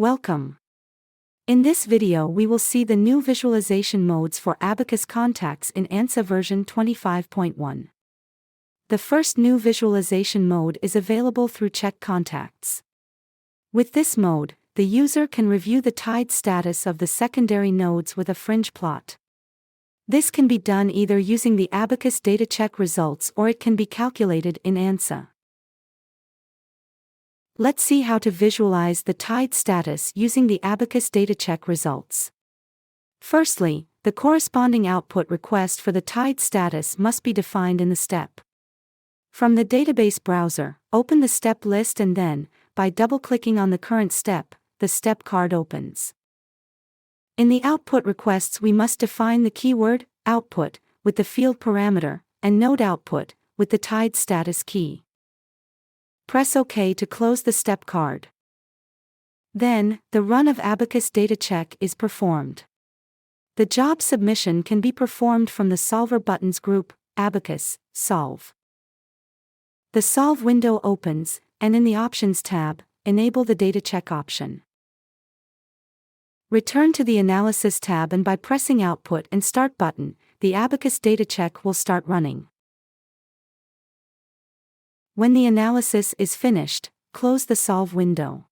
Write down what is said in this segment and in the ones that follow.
Welcome. In this video we will see the new visualization modes for Abacus Contacts in ANSA version 25.1. The first new visualization mode is available through Check Contacts. With this mode, the user can review the tied status of the secondary nodes with a fringe plot. This can be done either using the Abacus data check results or it can be calculated in ANSA. Let's see how to visualize the tied status using the Abacus data check results. Firstly, the corresponding output request for the tied status must be defined in the step. From the database browser, open the step list and then, by double-clicking on the current step, the step card opens. In the output requests we must define the keyword, output, with the field parameter, and node output, with the tied status key. Press OK to close the step card. Then, the run of Abacus data check is performed. The job submission can be performed from the Solver buttons group, Abacus, Solve. The Solve window opens, and in the Options tab, enable the data check option. Return to the Analysis tab and by pressing Output and Start button, the Abacus data check will start running. When the analysis is finished, close the Solve window.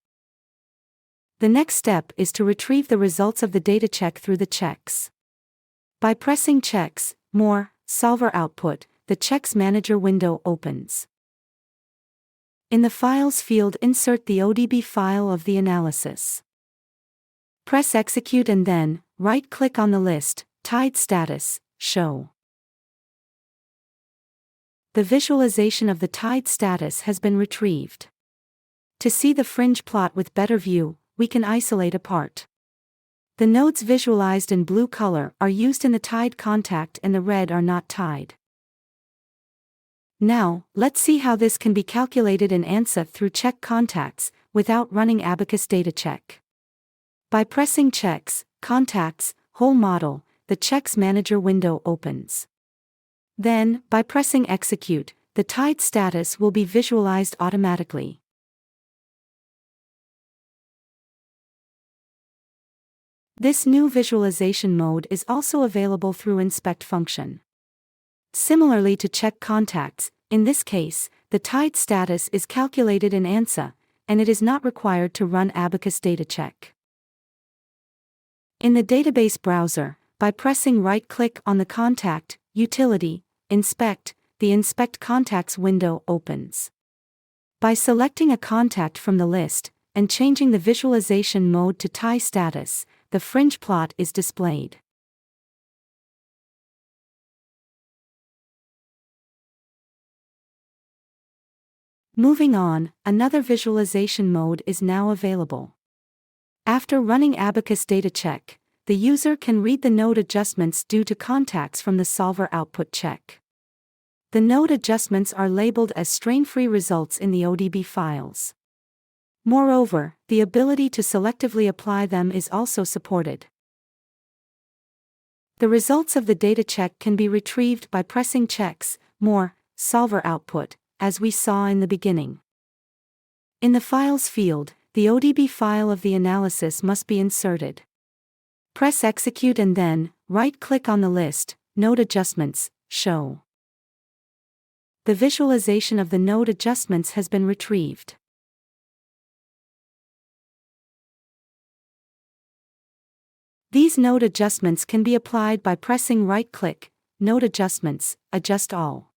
The next step is to retrieve the results of the data check through the checks. By pressing Checks, More, Solver Output, the Checks Manager window opens. In the Files field insert the ODB file of the analysis. Press Execute and then, right-click on the list, Tied Status, Show. The visualization of the tied status has been retrieved. To see the fringe plot with better view, we can isolate a part. The nodes visualized in blue color are used in the tied contact and the red are not tied. Now, let's see how this can be calculated in ANSA through Check Contacts, without running Abacus data check. By pressing Checks, Contacts, Whole Model, the Checks Manager window opens. Then, by pressing Execute, the tied status will be visualized automatically. This new visualization mode is also available through Inspect function. Similarly to Check Contacts, in this case, the tied status is calculated in ANSA, and it is not required to run Abacus data check. In the database browser, by pressing right-click on the contact, utility, Inspect, the Inspect Contacts window opens. By selecting a contact from the list, and changing the visualization mode to tie status, the fringe plot is displayed. Moving on, another visualization mode is now available. After running Abacus data check, the user can read the node adjustments due to contacts from the Solver output check. The node adjustments are labeled as strain-free results in the ODB files. Moreover, the ability to selectively apply them is also supported. The results of the data check can be retrieved by pressing Checks, More, Solver Output, as we saw in the beginning. In the Files field, the ODB file of the analysis must be inserted. Press Execute and then, right-click on the list, Node Adjustments, Show. The visualization of the node adjustments has been retrieved. These node adjustments can be applied by pressing right-click, Node Adjustments, Adjust All.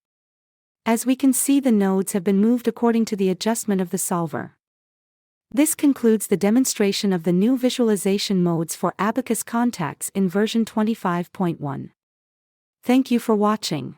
As we can see, the nodes have been moved according to the adjustment of the solver. This concludes the demonstration of the new visualization modes for Abacus Contacts in version 25.1. Thank you for watching.